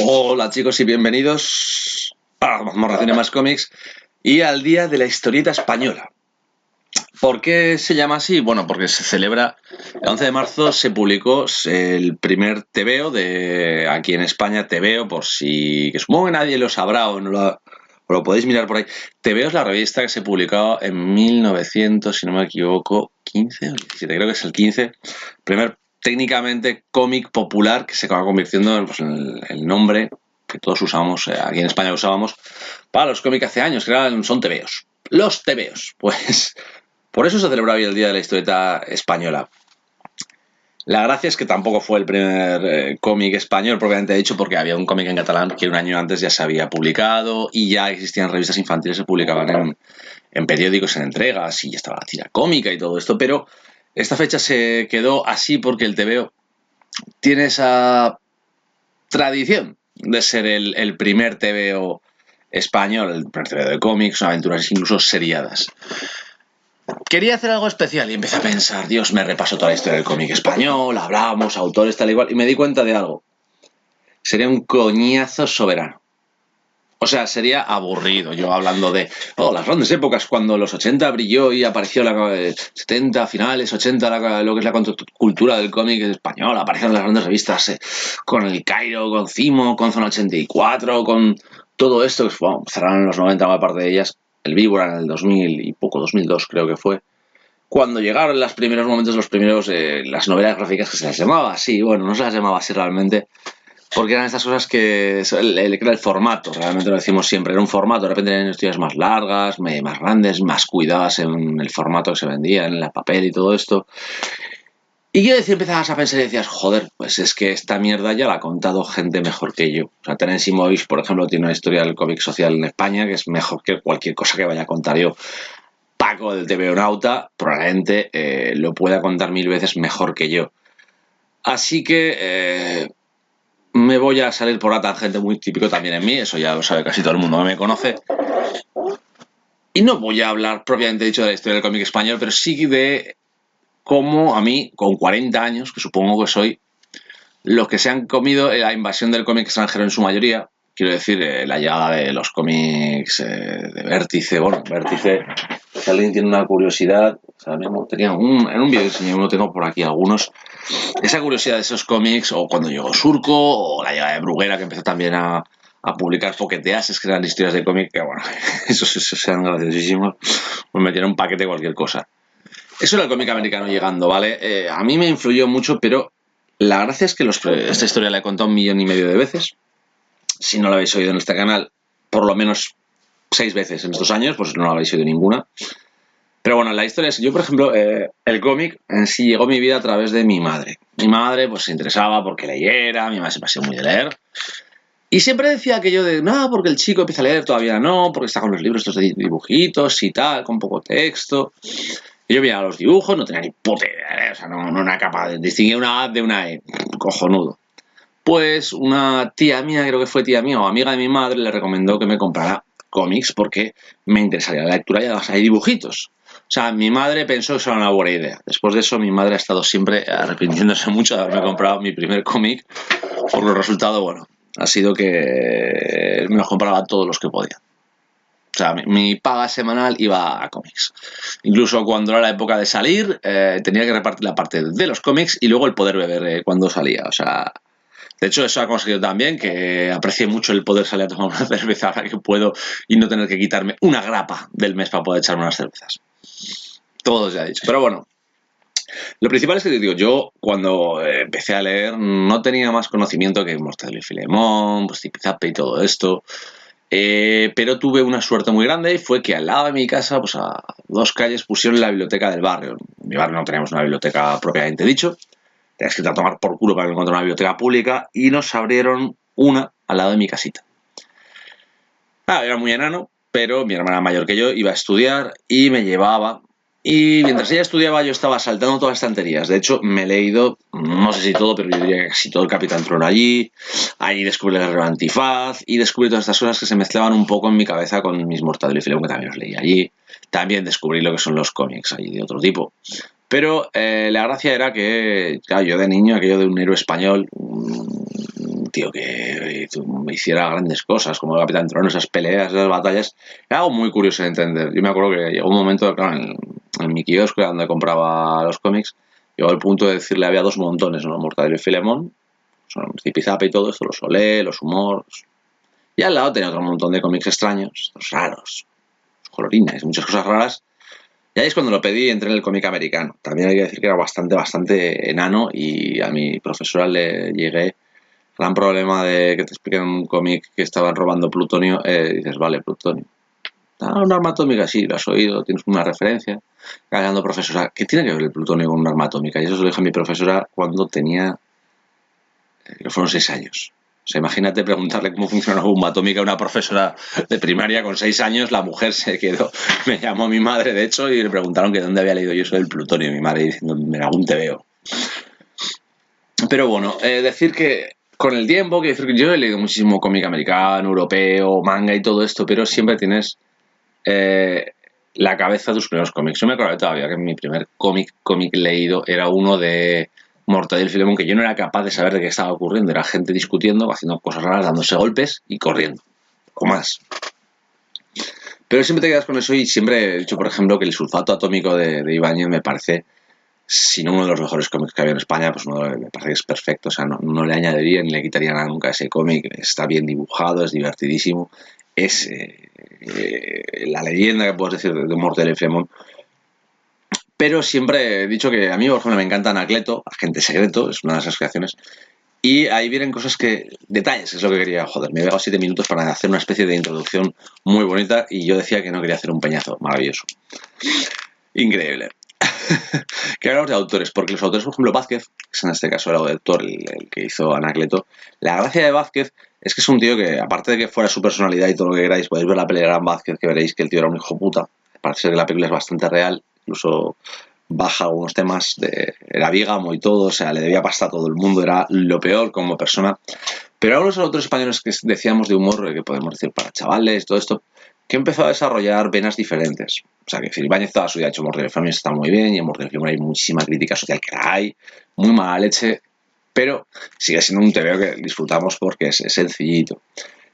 Hola chicos y bienvenidos a Morraciones Más Cómics y al Día de la Historieta Española. ¿Por qué se llama así? Bueno, porque se celebra, el 11 de marzo se publicó el primer TVO de aquí en España, TVO, por si, que supongo que nadie lo sabrá o no lo podéis mirar por ahí. TVO es la revista que se publicó en 1900, si no me equivoco, 15 o 17, creo que es el 15, primer técnicamente cómic popular que se acaba convirtiendo pues, en el nombre que todos usamos, aquí en España usábamos, para los cómics hace años, que son TVOs. Los TVOs, pues por eso se celebra hoy el Día de la Historieta Española. La gracia es que tampoco fue el primer cómic español propiamente dicho, porque había un cómic en catalán que un año antes ya se había publicado y ya existían revistas infantiles que se publicaban en periódicos, en entregas, y ya estaba la tira cómica y todo esto, pero esta fecha se quedó así porque el TVO tiene esa tradición de ser el primer TVO español, el primer TVO de cómics, aventuras incluso seriadas. Quería hacer algo especial y empecé a pensar, Dios, me repaso toda la historia del cómic español, hablamos, autores, tal y cual, y me di cuenta de algo. Sería un coñazo soberano. O sea, sería aburrido yo hablando de las grandes épocas cuando los 80 brilló y apareció la 70, finales, 80, lo que es la cultura del cómic español, aparecieron las grandes revistas con el Cairo, con Cimo, con Zona 84, con todo esto, que bueno, cerraron en los 90 la parte de ellas, el Víbora en el 2000 y poco, 2002 creo que fue. Cuando llegaron los primeros momentos, las novelas gráficas que se las llamaba así, bueno, no se las llamaba así realmente, porque eran estas cosas que era el formato, realmente lo decimos siempre, era un formato, de repente eran historias más largas, más grandes, más cuidadas en el formato que se vendía, en el papel y todo esto. Y yo empezabas a pensar y decías, joder, pues es que esta mierda ya la ha contado gente mejor que yo. O sea, Terence Simovic, por ejemplo, tiene una historia del cómic social en España que es mejor que cualquier cosa que vaya a contar yo. Paco del TVO Nauta probablemente lo pueda contar 1000 veces mejor que yo. Así que me voy a salir por la tangente, muy típico también en mí, eso ya lo sabe casi todo el mundo que me conoce. Y no voy a hablar propiamente dicho de la historia del cómic español, pero sí de cómo a mí, con 40 años, que supongo que soy, los que se han comido la invasión del cómic extranjero en su mayoría, quiero decir, la llegada de los cómics de Vértice, bueno, Vértice, si alguien tiene una curiosidad, o sea, tenía en un vídeo diseño, no tengo por aquí algunos, esa curiosidad de esos cómics, o cuando llegó Surco, o la llegada de Bruguera, que empezó también a publicar Pocket Ases, que eran historias de cómic, que bueno, esos eran graciosísimos, pues metieron un paquete de cualquier cosa. Eso era el cómic americano llegando, ¿vale? A mí me influyó mucho, pero la gracia es que esta historia la he contado 1,5 millones de veces. Si no la habéis oído en este canal, por lo menos 6 veces en estos años, pues no la habéis oído ninguna. Pero bueno, la historia es que yo, por ejemplo, el cómic en sí llegó a mi vida a través de mi madre. Mi madre pues se interesaba porque leyera, mi madre siempre ha sido muy de leer. Y siempre decía aquello de, no, porque el chico empieza a leer, todavía no, porque está con los libros estos de dibujitos y tal, con poco texto. Y yo miraba los dibujos, no tenía ni puta idea, o sea, no era capaz de distinguir una A de una E, cojonudo. Pues una tía mía, creo que fue tía mía o amiga de mi madre, le recomendó que me comprara cómics porque me interesaría la lectura y además hay dibujitos. O sea, mi madre pensó que eso era una buena idea. Después de eso, mi madre ha estado siempre arrepintiéndose mucho de haberme comprado mi primer cómic, porque el resultado, bueno, ha sido que me los compraba todos los que podía. O sea, mi paga semanal iba a cómics. Incluso cuando era la época de salir, tenía que repartir la parte de los cómics y luego el poder beber cuando salía. O sea, de hecho, eso ha conseguido también que aprecie mucho el poder salir a tomar una cerveza ahora que puedo y no tener que quitarme una grapa del mes para poder echarme unas cervezas. Todo se ha dicho. Pero bueno, lo principal es que te digo, yo cuando empecé a leer no tenía más conocimiento que Mortadelo y Filemón, pues Zipizape y todo esto. Pero tuve una suerte muy grande y fue que al lado de mi casa, pues a 2 calles, pusieron la biblioteca del barrio. En mi barrio no teníamos una biblioteca propiamente dicho. Tenías que ir a tomar por culo para encontrar una biblioteca pública y nos abrieron una al lado de mi casita. Era muy enano, pero mi hermana mayor que yo iba a estudiar y me llevaba. Y mientras ella estudiaba yo estaba saltando todas las estanterías. De hecho, me he leído, no sé si todo, pero yo diría que casi todo el Capitán Trueno allí. Ahí descubrí el Guerrero Antifaz y descubrí todas estas cosas que se mezclaban un poco en mi cabeza con mis Mortadelo y Filemón, que también los leí allí. También descubrí lo que son los cómics ahí de otro tipo. Pero la gracia era que, claro, yo de niño, aquello de un héroe español, un tío que me hiciera grandes cosas, como el Capitán Trono, esas peleas, esas batallas, era algo muy curioso de entender. Yo me acuerdo que llegó un momento, claro, en mi kiosco, donde compraba los cómics, llegó el punto de decirle, había dos montones, ¿no? Mortadelo y Filemón, son Zipizape y todo esto, los Olé, los Humor. Y al lado tenía otro montón de cómics extraños, los raros, los colorines, muchas cosas raras. Y ahí es cuando lo pedí y entré en el cómic americano. También hay que decir que era bastante enano y a mi profesora le llegué. Gran problema de que te expliquen un cómic que estaban robando plutonio. Dices, vale, plutonio. Ah, un arma atómica, sí, lo has oído, tienes una referencia. Cagando, profesora, ¿qué tiene que ver el plutonio con un arma atómica? Y eso se lo dije a mi profesora cuando tenía, fueron 6 años. O sea, imagínate preguntarle cómo funciona una bomba atómica a una profesora de primaria con 6 años. La mujer se quedó, me llamó mi madre, de hecho, y le preguntaron que dónde había leído yo eso del plutonio. Y mi madre diciendo, me algún te veo. Pero bueno, decir que con el tiempo, que decir que yo he leído muchísimo cómic americano, europeo, manga y todo esto, pero siempre tienes eh, la cabeza de tus primeros cómics. Yo me acuerdo todavía que mi primer cómic leído era uno de Mortadelo y Filemón, que yo no era capaz de saber de qué estaba ocurriendo. Era gente discutiendo, haciendo cosas raras, dándose golpes y corriendo. O más. Pero siempre te quedas con eso y siempre he dicho, por ejemplo, que el sulfato atómico de Ibáñez me parece, si no uno de los mejores cómics que había en España, pues me parece que es perfecto. O sea, no le añadiría ni le quitaría nada nunca a ese cómic. Está bien dibujado, es divertidísimo. Es la leyenda que puedes decir de Mortadelo y Filemón. Pero siempre he dicho que a mí, por ejemplo, me encanta Anacleto, Agente Secreto, es una de esas creaciones. Y ahí vienen cosas que, detalles, es lo que quería, joder, me he dado 7 minutos para hacer una especie de introducción muy bonita y yo decía que no quería hacer un peñazo, maravilloso. Increíble. Que hablamos de autores, porque los autores, por ejemplo, Vázquez, que es en este caso el autor, el que hizo Anacleto, la gracia de Vázquez es que es un tío que, aparte de que fuera su personalidad y todo lo que queráis, podéis ver la pelea de Gran Vázquez, que veréis que el tío era un hijo puta. Parece ser que la película es bastante real, incluso baja algunos temas, era bígamo y todo, o sea, le debía pasta a todo el mundo, era lo peor como persona. Pero algunos otros españoles que decíamos de humor, que podemos decir para chavales, todo esto, que empezó a desarrollar venas diferentes. O sea, que Ibáñez toda su vida ha hecho Mortadelo y Filemón, está muy bien, y en Mortadelo y Filemón hay muchísima crítica social que la hay, muy mala leche, pero sigue siendo un TVO que disfrutamos porque es sencillito.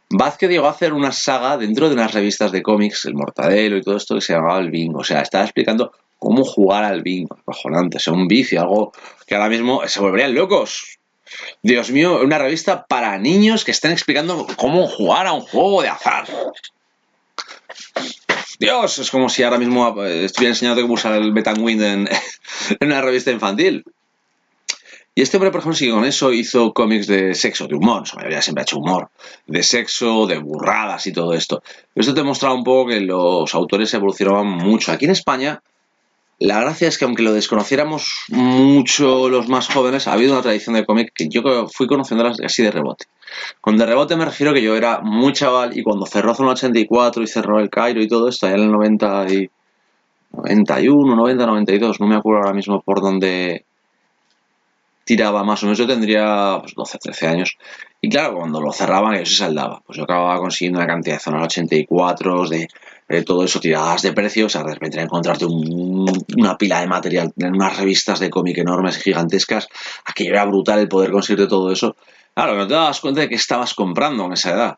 Vázquez llegó a hacer una saga dentro de unas revistas de cómics, el Mortadelo y todo esto, que se llamaba el Bingo. O sea, estaba explicando cómo jugar al bingo, acojonante, o sea, un vicio, algo que ahora mismo se volverían locos. Dios mío, una revista para niños que están explicando cómo jugar a un juego de azar. Dios, es como si ahora mismo estuviera enseñando cómo usar el Betanwind en una revista infantil. Y este hombre, por ejemplo, sigue con eso, hizo cómics de sexo, de humor, su mayoría siempre ha hecho humor, de sexo, de burradas y todo esto. Esto te mostraba un poco que los autores evolucionaban mucho. Aquí en España, la gracia es que aunque lo desconociéramos mucho los más jóvenes, ha habido una tradición de cómic que yo fui conociéndola así de rebote. Con de rebote me refiero que yo era muy chaval y cuando cerró Zona 84 y cerró el Cairo y todo esto, allá en el 91, 90, 92, no me acuerdo ahora mismo por dónde tiraba más o menos, yo tendría pues, 12, 13 años. Y claro, cuando lo cerraban, eso se saldaba. Pues yo acababa consiguiendo una cantidad de zonas 84, de todo eso tiradas de precio. O sea, de repente encontrarte una pila de material en unas revistas de cómic enormes y gigantescas. Aquello era brutal el poder conseguir todo eso. Claro, no te dabas cuenta de que estabas comprando en esa edad.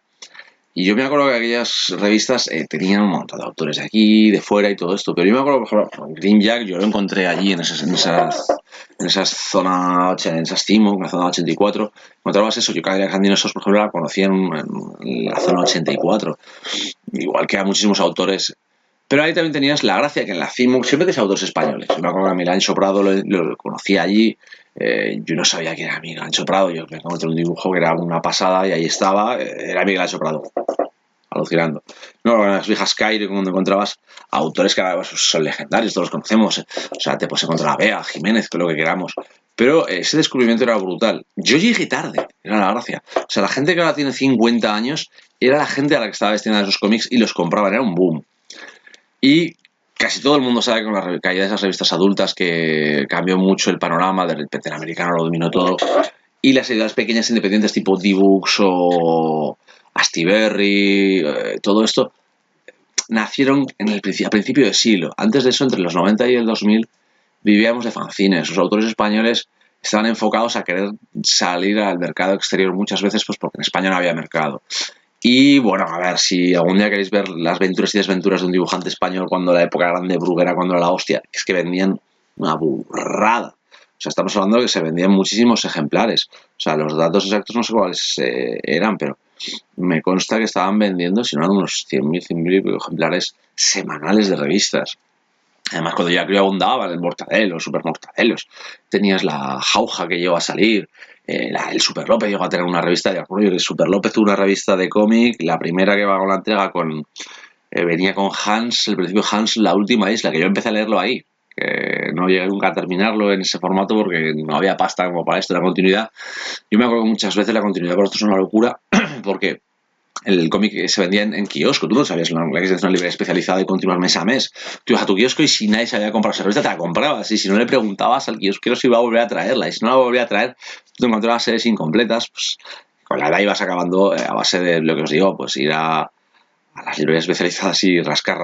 Y yo me acuerdo que aquellas revistas tenían un montón de autores de aquí, de fuera y todo esto. Pero yo me acuerdo, por ejemplo, Green Jack, yo lo encontré allí en esas zonas, en esas CIMO, en la zona 84. Encontrabas eso, yo cada Candinosos, por ejemplo, la conocía en la zona 84. Igual que a muchísimos autores. Pero ahí también tenías la gracia que en la CIMO siempre tienes autores españoles. Yo me acuerdo que a Milán Prado lo conocí allí. Yo no sabía que era Miguel Ancho Prado, yo me encontré un dibujo que era una pasada y ahí estaba, era Miguel Ancho Prado, alucinando. No, en las viejas Cairo, cuando encontrabas autores que ahora son legendarios, todos los conocemos, o sea, te puedes encontrar a Bea, Jiménez, que lo que queramos, pero ese descubrimiento era brutal. Yo llegué tarde, era la gracia. O sea, la gente que ahora tiene 50 años era la gente a la que estaba destinada a esos cómics y los compraban, era un boom. Y casi todo el mundo sabe que con la caída de esas revistas adultas que cambió mucho el panorama, de repente el americano lo dominó todo, y las editoriales pequeñas independientes tipo D-Books o Astiberri, todo esto, nacieron a principio de siglo. Antes de eso, entre los 90 y el 2000, vivíamos de fanzines. Los autores españoles estaban enfocados a querer salir al mercado exterior muchas veces, pues porque en España no había mercado. Y bueno, a ver, si algún día queréis ver las aventuras y desventuras de un dibujante español cuando la época grande de Bruguera, cuando era la hostia, es que vendían una burrada. O sea, estamos hablando de que se vendían muchísimos ejemplares. O sea, los datos exactos no sé cuáles eran, pero me consta que estaban vendiendo, si no eran unos 100.000 ejemplares semanales de revistas. Además, cuando ya creo abundaban el Mortadelo, Super Mortadelos, tenías la Jauja que llegó a salir, el Super López llegó a tener una revista, de acuerdo, que el Super López tuvo una revista de cómic, la primera que va con la entrega venía con Hans, el principio Hans, la última isla, que yo empecé a leerlo ahí, que no llegué nunca a terminarlo en ese formato porque no había pasta como para esto, la continuidad. Yo me acuerdo que muchas veces la continuidad por esto es una locura, porque el cómic se vendía en kiosco, tú no sabías, la que es una librería especializada y continuar mes a mes. Tú ibas a tu kiosco y si nadie sabía comprar esa revista, te la comprabas. Y si no le preguntabas al kiosquero si iba a volver a traerla. Y si no la volvía a traer, tú te encontrabas series incompletas. Pues con la edad ibas acabando a base de lo que os digo, pues ir a las librerías especializadas y rascar.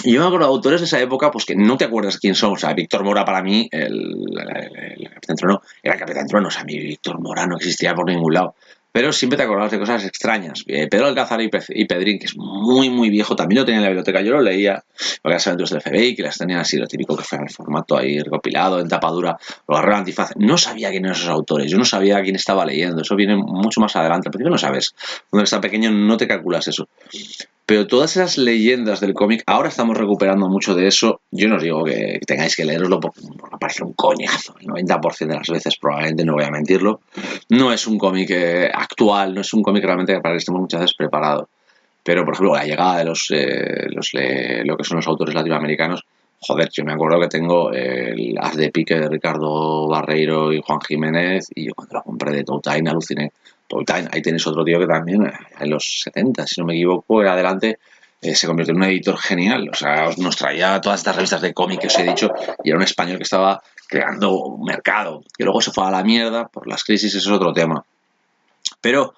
Y yo me acuerdo de autores de esa época, pues que no te acuerdas quién son. O sea, Víctor Mora para mí, el Capitán Trueno, era el Capitán Trueno. O sea, mi Víctor Mora no existía por ningún lado. Pero siempre te acordabas de cosas extrañas. Pedro Alcázar y Pedrín, que es muy, muy viejo, también lo tenía en la biblioteca. Yo lo leía, porque las aventuras del FBI, que las tenían así, lo típico que fue en el formato ahí recopilado, en tapadura, lo agarré antifaz. No sabía quién eran esos autores, yo no sabía quién estaba leyendo. Eso viene mucho más adelante. Al principio no sabes. Cuando eres tan pequeño no te calculas eso. Pero todas esas leyendas del cómic, ahora estamos recuperando mucho de eso. Yo no os digo que tengáis que leeroslo porque me parece un coñazo. El 90% de las veces probablemente, no voy a mentirlo. No es un cómic actual, no es un cómic realmente para el que estemos muchas veces preparados. Pero, por ejemplo, la llegada de lo que son los autores latinoamericanos, joder, yo me acuerdo que tengo el As de Pique de Ricardo Barreiro y Juan Jiménez, y yo cuando lo compré de Toutain aluciné. Toutain, ahí tenéis otro tío que también, en los 70, si no me equivoco, era adelante, se convirtió en un editor genial. O sea, nos traía todas estas revistas de cómic que os he dicho, y era un español que estaba creando un mercado, que luego se fue a la mierda por las crisis, eso es otro tema. Pero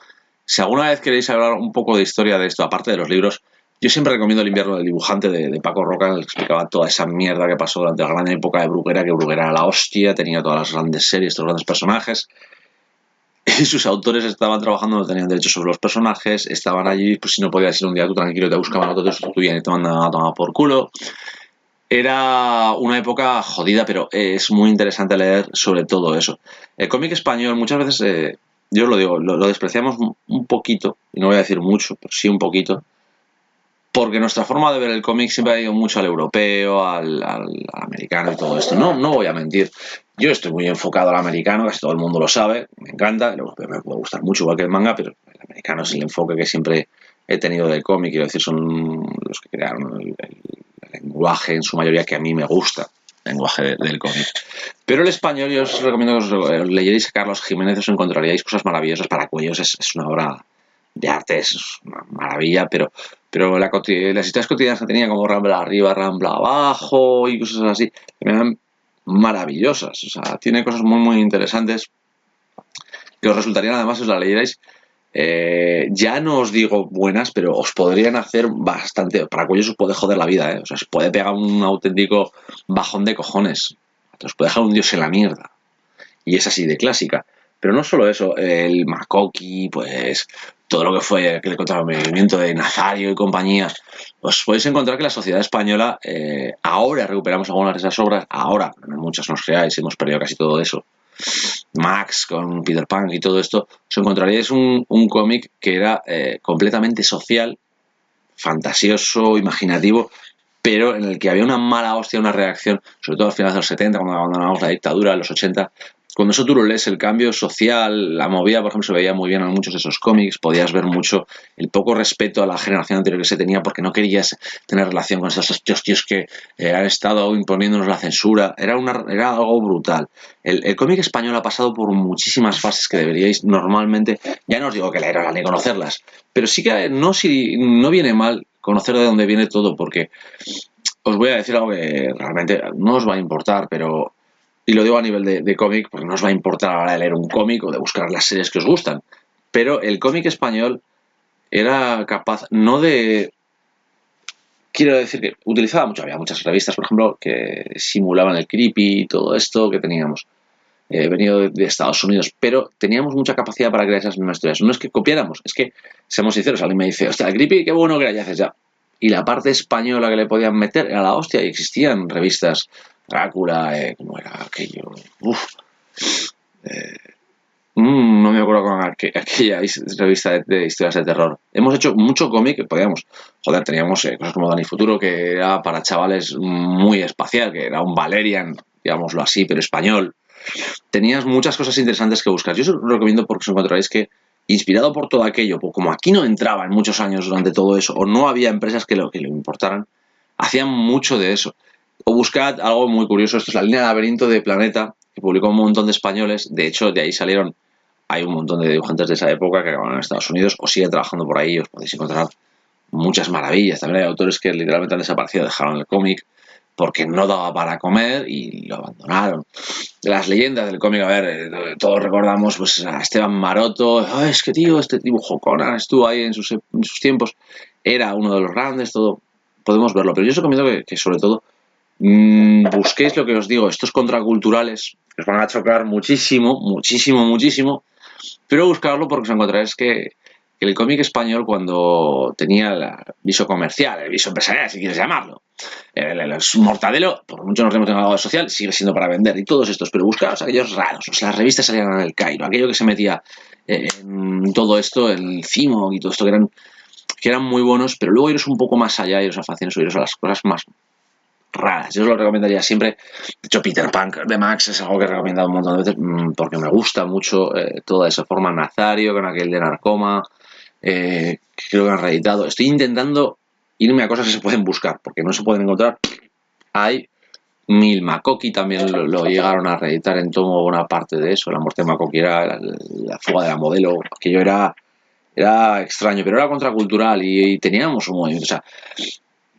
si alguna vez queréis hablar un poco de historia de esto, aparte de los libros, yo siempre recomiendo El invierno del dibujante de Paco Roca, en el que explicaba toda esa mierda que pasó durante la gran época de Bruguera, que Bruguera era la hostia, tenía todas las grandes series, todos los grandes personajes, y sus autores estaban trabajando, no tenían derechos sobre los personajes, estaban allí, pues si no podías ir un día tú tranquilo, te buscaban otro, te sustituían y te mandaban a tomar por culo. Era una época jodida, pero es muy interesante leer sobre todo eso. El cómic español muchas veces, yo lo digo, lo despreciamos un poquito, y no voy a decir mucho, pero sí un poquito, porque nuestra forma de ver el cómic siempre ha ido mucho al europeo, al americano y todo esto. No, no voy a mentir. Yo estoy muy enfocado al americano, casi todo el mundo lo sabe, me encanta, el europeo me puede gustar mucho igual que el manga, pero el americano es el enfoque que siempre he tenido del cómic, quiero decir, son los que crearon el lenguaje en su mayoría que a mí me gusta, el lenguaje del cómic. Pero el español, yo os recomiendo que os leyerais a Carlos Jiménez, os encontraríais cosas maravillosas. Para Cuellos es una obra de arte, es una maravilla, pero las historias cotidianas que tenía, como Rambla arriba, Rambla abajo y cosas así, me dan maravillosas. O sea, tiene cosas muy, muy interesantes que os resultarían, además, si os la leyerais, ya no os digo buenas, pero os podrían hacer bastante. Para Cuellos os puede joder la vida, ¿eh? O sea, os puede pegar un auténtico bajón de cojones. Os puede dejar un dios en la mierda. Y es así de clásica. Pero no solo eso, el Makoki, pues todo lo que fue aquel contramovimiento de Nazario y compañía, os podéis encontrar que la sociedad española, ahora recuperamos algunas de esas obras, ahora, no muchas no os creáis, hemos perdido casi todo eso. Max con Peter Pan y todo esto, os encontraríais un cómic que era completamente social, fantasioso, imaginativo, pero en el que había una mala hostia, una reacción, sobre todo a finales de los 70, cuando abandonamos la dictadura, en los 80. Cuando eso tú lo lees, el cambio social, la movida, por ejemplo, se veía muy bien en muchos de esos cómics, podías ver mucho el poco respeto a la generación anterior que se tenía porque no querías tener relación con esos tíos que han estado imponiéndonos la censura, era algo brutal. El cómic español ha pasado por muchísimas fases que deberíais normalmente, ya no os digo que leerlas ni conocerlas, pero sí que no viene mal conocer de dónde viene todo, porque os voy a decir algo que realmente no os va a importar, pero, y lo digo a nivel de cómic, porque no os va a importar a la hora de leer un cómic o de buscar las series que os gustan, pero el cómic español era capaz no de... Quiero decir que utilizaba mucho, había muchas revistas, por ejemplo, que simulaban el creepy y todo esto que teníamos venido de Estados Unidos, pero teníamos mucha capacidad para crear esas mismas historias. No es que copiáramos, es que, seamos sinceros, alguien me dice, hostia, el creepy, qué bueno que la haces ya. Y la parte española que le podían meter era la hostia, y existían revistas, Drácula, ¿cómo era aquello? Uf, no me acuerdo con aquella revista de historias de terror. Hemos hecho mucho cómic que podíamos. Joder, teníamos cosas como Dani Futuro, que era para chavales muy espacial, que era un Valerian, digámoslo así, pero español. Tenías muchas cosas interesantes que buscar. Yo os lo recomiendo porque os encontraréis que, inspirado por todo aquello, pues como aquí no entraba en muchos años durante todo eso, o no había empresas que lo importaran, hacían mucho de eso. O buscad algo muy curioso, esto es la línea de laberinto de Planeta, que publicó un montón de españoles, de hecho de ahí salieron, hay un montón de dibujantes de esa época que acabaron en Estados Unidos o siguen trabajando por ahí, os podéis encontrar muchas maravillas. También hay autores que literalmente han desaparecido, dejaron el cómic porque no daba para comer y lo abandonaron. Las leyendas del cómic, a ver, todos recordamos pues a Esteban Maroto, oh, es que tío, este dibujo Conan estuvo ahí en sus tiempos, era uno de los grandes, todo, podemos verlo, pero yo os recomiendo que sobre todo busquéis lo que os digo, estos contraculturales, que os van a chocar muchísimo, muchísimo, muchísimo, pero buscarlo porque os encontraréis que el cómic español, cuando tenía el viso comercial, el viso empresarial, si quieres llamarlo, el mortadelo, por mucho nos tenga algo de social, sigue siendo para vender y todos estos, pero buscaos aquellos raros, o sea, las revistas salían en el Cairo, aquello que se metía en todo esto, el Cimo y todo esto, que eran muy buenos, pero luego iros un poco más allá, iros a facciones o iros a las cosas más raras. Yo os lo recomendaría siempre. De hecho, Peter Pan de Max es algo que he recomendado un montón de veces porque me gusta mucho toda esa forma Nazario, con aquel de Narcoma, que creo que han reeditado. Estoy intentando irme a cosas que se pueden buscar, porque no se pueden encontrar. Hay mil. Makoki también lo llegaron a reeditar en tomo una parte de eso. La muerte de Makoki era la fuga de la modelo, que yo era extraño, pero era contracultural y teníamos un movimiento. O sea,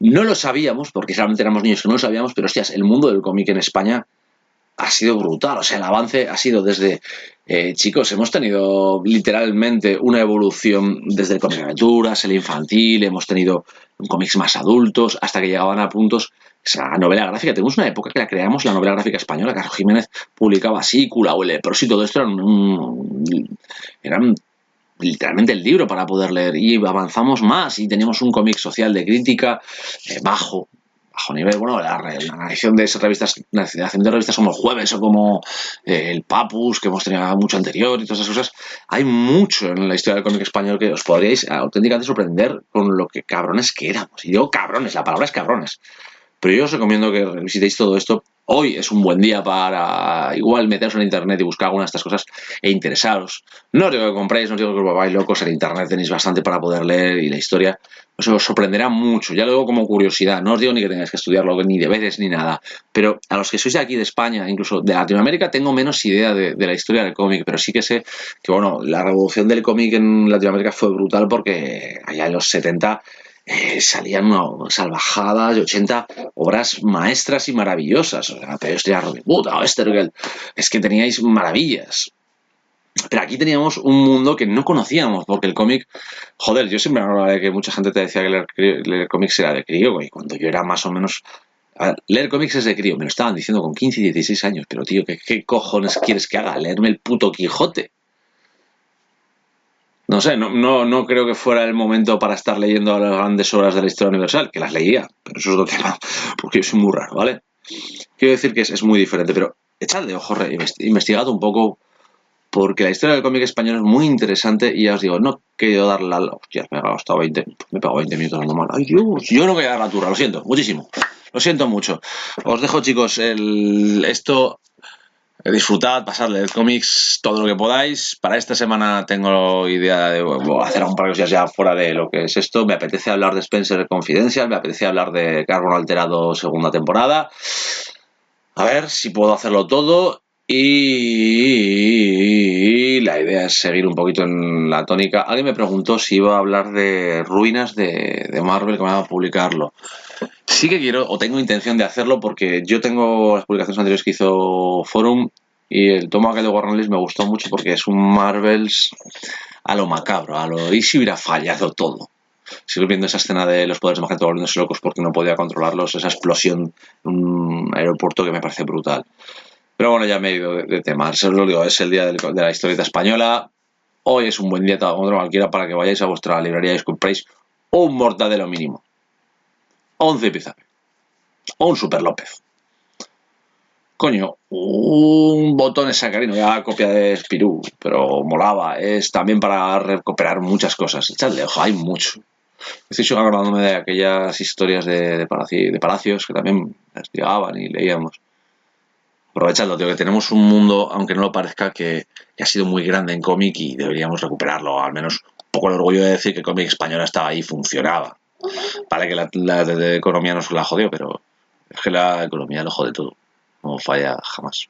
no lo sabíamos, porque realmente éramos niños que no lo sabíamos, pero hostias, el mundo del cómic en España ha sido brutal. O sea, el avance ha sido desde... chicos, hemos tenido literalmente una evolución desde el cómic de aventuras, el infantil, hemos tenido cómics más adultos, hasta que llegaban a puntos... O sea, la novela gráfica, tenemos una época que la creamos, la novela gráfica española, Carlos Jiménez publicaba Sícula o el Leproso y todo esto eran literalmente el libro para poder leer y avanzamos más y teníamos un cómic social de crítica bajo nivel. Bueno, la edición de esas revistas, la edición de revistas como el Jueves o como el Papus, que hemos tenido mucho anterior y todas esas cosas, hay mucho en la historia del cómic español que os podríais auténticamente sorprender con lo que cabrones que éramos. Y digo cabrones, la palabra es cabrones. Pero yo os recomiendo que revisitéis todo esto. Hoy es un buen día para igual meteros en internet y buscar algunas de estas cosas e interesaros. No os digo que compréis, no os digo que os volváis locos, en internet tenéis bastante para poder leer y la historia os sorprenderá mucho. Ya lo digo como curiosidad, no os digo ni que tengáis que estudiarlo ni deberes ni nada, pero a los que sois de aquí de España, incluso de Latinoamérica, tengo menos idea de la historia del cómic, pero sí que sé que bueno, la revolución del cómic en Latinoamérica fue brutal porque allá en los 70 salían salvajadas de 80 obras maestras y maravillosas. O sea, pero estoy a Robin Hood, a Westergeld, es que teníais maravillas. Pero aquí teníamos un mundo que no conocíamos, porque el cómic, joder, yo siempre hablaba de que mucha gente te decía que leer cómics era de crío, y cuando yo era más o menos... A ver, leer cómics es de crío, me lo estaban diciendo con 15 y 16 años, pero tío, ¿qué cojones quieres que haga? Leerme el puto Quijote. No sé, no creo que fuera el momento para estar leyendo las grandes obras de la historia universal, que las leía, pero eso es otro tema, porque yo soy muy raro, ¿vale? Quiero decir que es muy diferente, pero echadle ojo, investigad un poco, porque la historia del cómic español es muy interesante y ya os digo, no quiero dar la... Hostia, me he gastado 20, me he pagado 20 minutos dando mal. Ay, Dios, yo no voy a dar la turra, lo siento, muchísimo. Lo siento mucho. Os dejo, chicos, esto... Disfrutad, pasadle el cómics todo lo que podáis. Para esta semana tengo idea de hacer un par de cosas ya fuera de lo que es esto. Me apetece hablar de Spencer Confidential, me apetece hablar de Carbono Alterado segunda temporada. A ver si puedo hacerlo todo. Y la idea es seguir un poquito en la tónica. Alguien me preguntó si iba a hablar de Ruinas de Marvel, que me va a publicarlo. Sí que quiero o tengo intención de hacerlo porque yo tengo las publicaciones anteriores que hizo Forum Y el tomo aquel de Warren Ellis me gustó mucho porque es un Marvels a lo macabro, a lo... ¿Y si hubiera fallado todo? Sigo viendo esa escena de los poderes de Magneto volviéndose locos porque no podía controlarlos, esa explosión en un aeropuerto que me parece brutal. Pero bueno, ya me he ido de tema. Eso os lo digo, es el día de la historieta española. Hoy es un buen día contra cualquiera para que vayáis a vuestra librería y os compréis un Mortadelo mínimo, o un Zipizape, o un Super López. Coño, un botón sacarino, ya copia de Spirou, pero molaba. Es también para recuperar muchas cosas. Echadle ojo, hay mucho. Estoy acordándome de aquellas historias de Palacios que también las llegaban y leíamos. Aprovechadlo, tío, que tenemos un mundo, aunque no lo parezca, que ha sido muy grande en cómic y deberíamos recuperarlo. Al menos un poco el orgullo de decir que cómic española estaba ahí y funcionaba. Vale que la economía nos la jodió, pero es que la economía lo jode todo. No falla jamás.